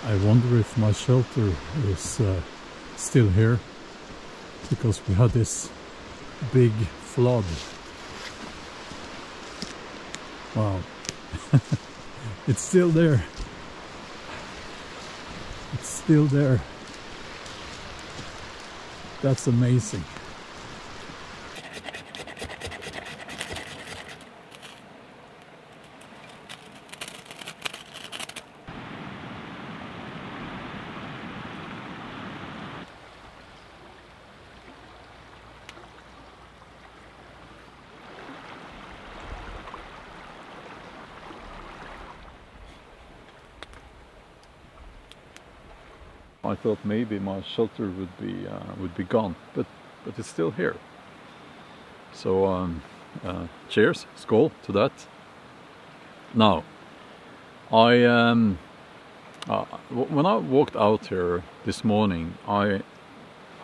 I wonder if my shelter is still here, because we had this big flood. Wow. It's still there. It's still there. That's amazing. I thought maybe my shelter would be gone, but it's still here. So cheers, skål to that. Now, when I walked out here this morning, I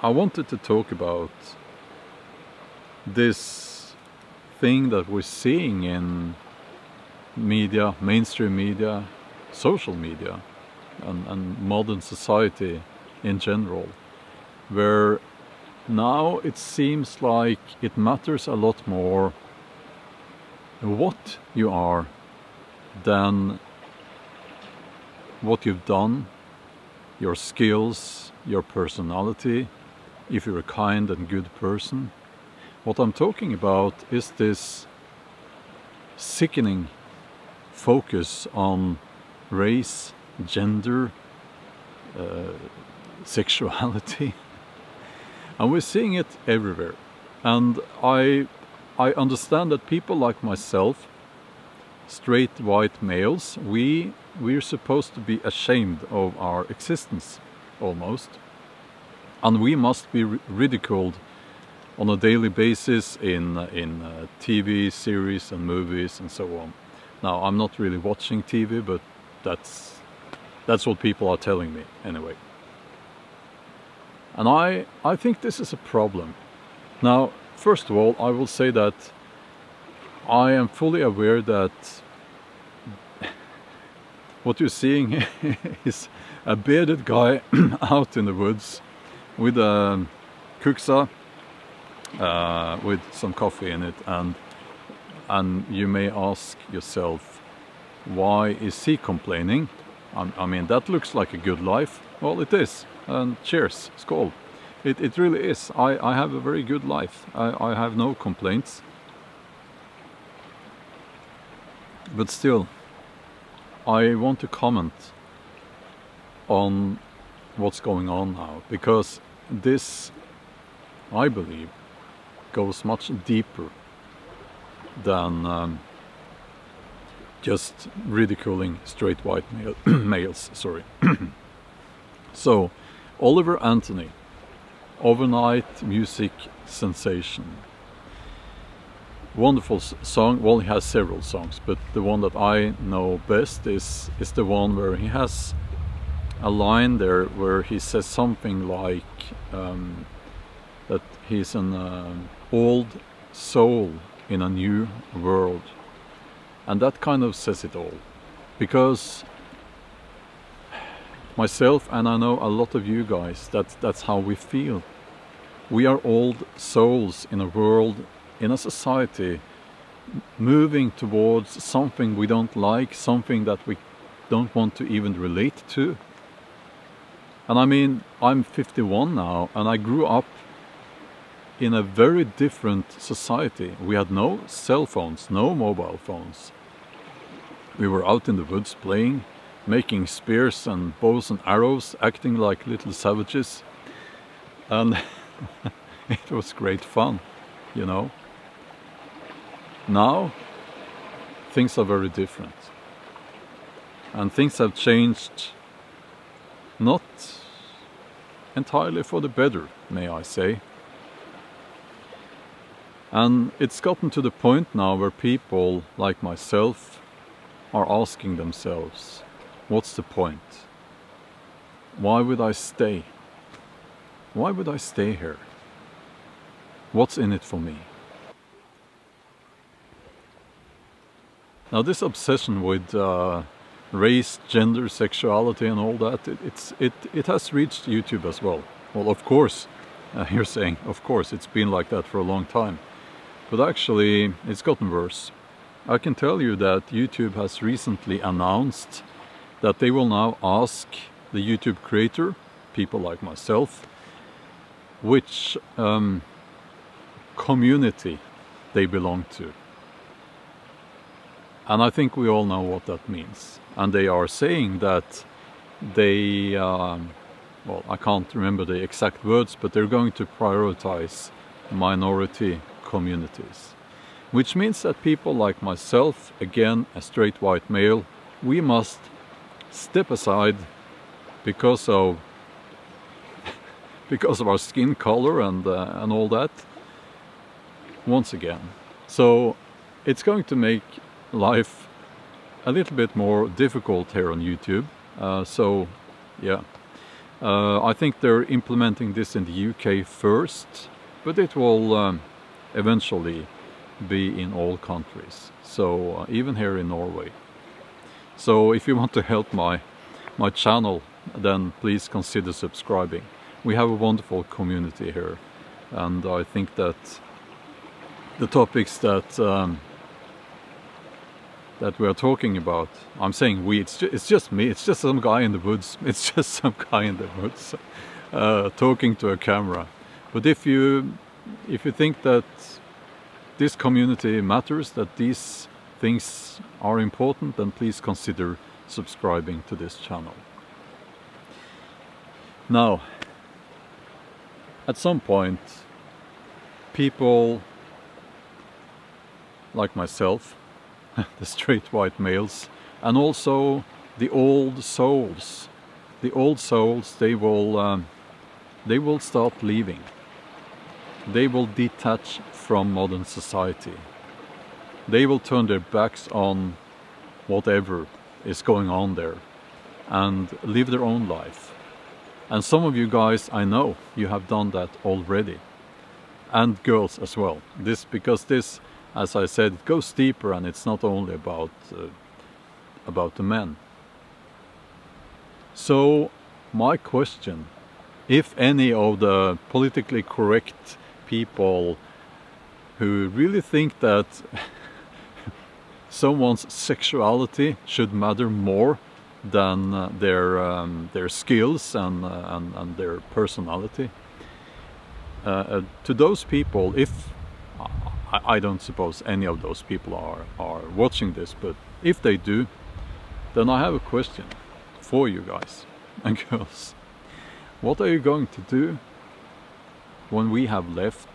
wanted to talk about this thing that we're seeing in media, mainstream media, social media, and modern society in general, where now it seems like it matters a lot more what you are than what you've done, your skills, your personality, if you're a kind and good person. What I'm talking about is this sickening focus on race, gender, sexuality, and we're seeing it everywhere. And I understand that people like myself, straight white males, we're supposed to be ashamed of our existence, almost, and we must be ridiculed on a daily basis in TV series and movies and so on. Now, I'm not really watching TV, but that's what people are telling me anyway. And I think this is a problem. Now, first of all, I will say that I am fully aware that what you're seeing is a bearded guy out in the woods with a kuksa with some coffee in it, and you may ask yourself, why is he complaining? I mean, that looks like a good life. Well, it is. And cheers, skål. It really is. I have a very good life. I have no complaints. But still, I want to comment on what's going on now, because this, I believe, goes much deeper than just ridiculing straight white males. Sorry. So, Oliver Anthony, overnight music sensation. Wonderful song. Well, he has several songs, but the one that I know best is the one where he has a line there where he says something like that he's an old soul in a new world. And that kind of says it all, because myself, and I know a lot of you guys, that's how we feel. We are old souls in a world, in a society, moving towards something we don't like, something that we don't want to even relate to. And I mean, I'm 51 now, and I grew up in a very different society. We had no cell phones, no mobile phones. We were out in the woods playing, making spears and bows and arrows, acting like little savages. And it was great fun, you know. Now, things are very different. And things have changed, not entirely for the better, may I say. And it's gotten to the point now where people like myself are asking themselves, what's the point? Why would I stay? Why would I stay here? What's in it for me? Now, this obsession with race, gender, sexuality and all that, it has reached YouTube as well. Well, of course, you're saying, of course, it's been like that for a long time. But actually, it's gotten worse. I can tell you that YouTube has recently announced that they will now ask the YouTube creator, people like myself, which community they belong to. And I think we all know what that means. And they are saying that they, well, I can't remember the exact words, but they're going to prioritize minority communities. Which means that people like myself, again, a straight white male, we must step aside because of our skin color and all that, once again. So it's going to make life a little bit more difficult here on YouTube. So yeah, I think they're implementing this in the UK first, but it will eventually be in all countries. So even here in Norway. So if you want to help my channel, then please consider subscribing. We have a wonderful community here, and I think that the topics that that we are talking about, I'm saying we, it's just me, it's just some guy in the woods, it's just some guy in the woods talking to a camera. But if you think that this community matters, that these things are important, then please consider subscribing to this channel. Now, at some point, people like myself, the straight white males, and also the old souls, they will start leaving. They will detach from modern society. They will turn their backs on whatever is going on there and live their own life. And some of you guys, I know, you have done that already. And girls as well. Because this, as I said, it goes deeper, and it's not only about the men. So my question, if any of the politically correct people who really think that someone's sexuality should matter more than their skills and their personality, to those people, if I don't suppose any of those people are watching this, but if they do, then I have a question for you guys and girls. What are you going to do when we have left?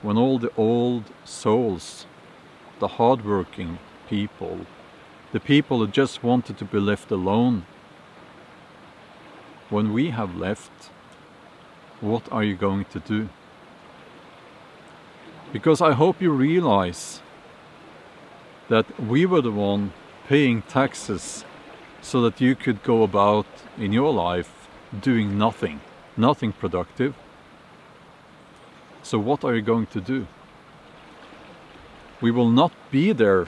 When all the old souls, the hard-working people, the people who just wanted to be left alone, when we have left, what are you going to do? Because I hope you realize that we were the one paying taxes so that you could go about in your life doing nothing productive. So what are you going to do? We will not be there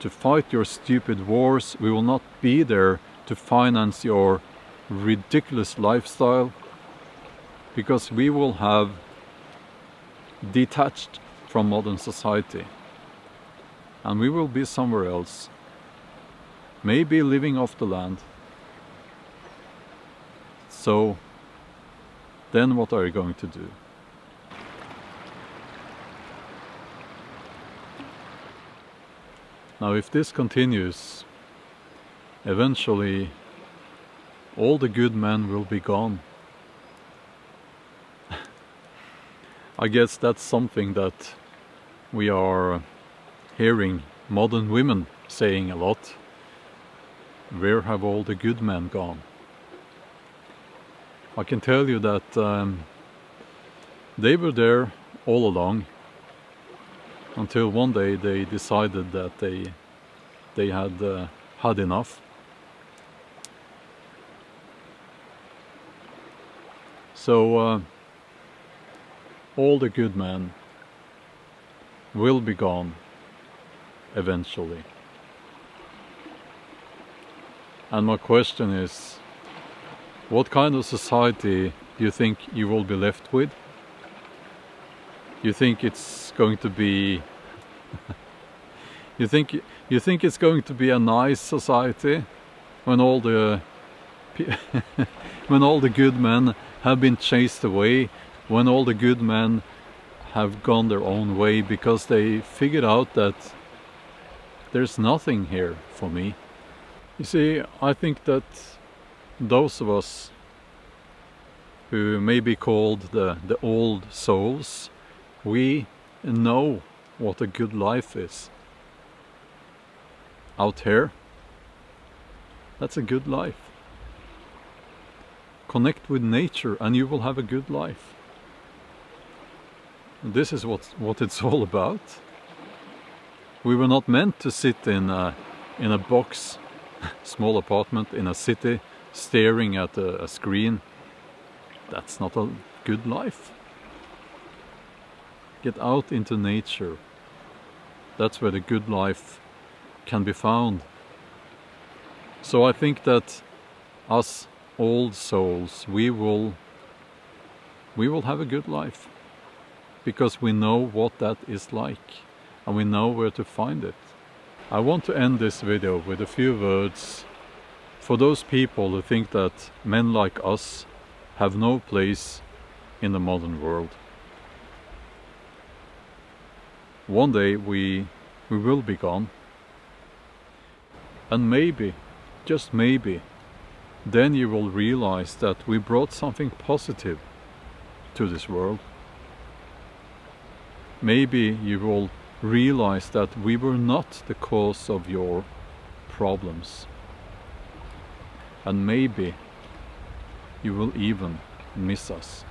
to fight your stupid wars. We will not be there to finance your ridiculous lifestyle, because we will have detached from modern society, and we will be somewhere else, maybe living off the land. So then what are you going to do? Now, if this continues, eventually all the good men will be gone. I guess that's something that we are hearing modern women saying a lot. Where have all the good men gone? I can tell you that they were there all along, until one day they decided that they had had enough. So all the good men will be gone eventually. And my question is, what kind of society do you think you will be left with? You think it's going to be you think it's going to be a nice society when all the when all the good men have been chased away, when all the good men have gone their own way because they figured out that there's nothing here for me? You see, I think that those of us who may be called the old souls, we know what a good life is. Out here, that's a good life. Connect with nature and you will have a good life. This is what it's all about. We were not meant to sit in a box, small apartment in a city, staring at a screen. That's not a good life. Get out into nature. That's where the good life can be found. So I think that us old souls, we will have a good life, because we know what that is like and we know where to find it. I want to end this video with a few words for those people who think that men like us have no place in the modern world. One day we will be gone, and maybe, just maybe, then you will realize that we brought something positive to this world. Maybe you will realize that we were not the cause of your problems. And maybe you will even miss us.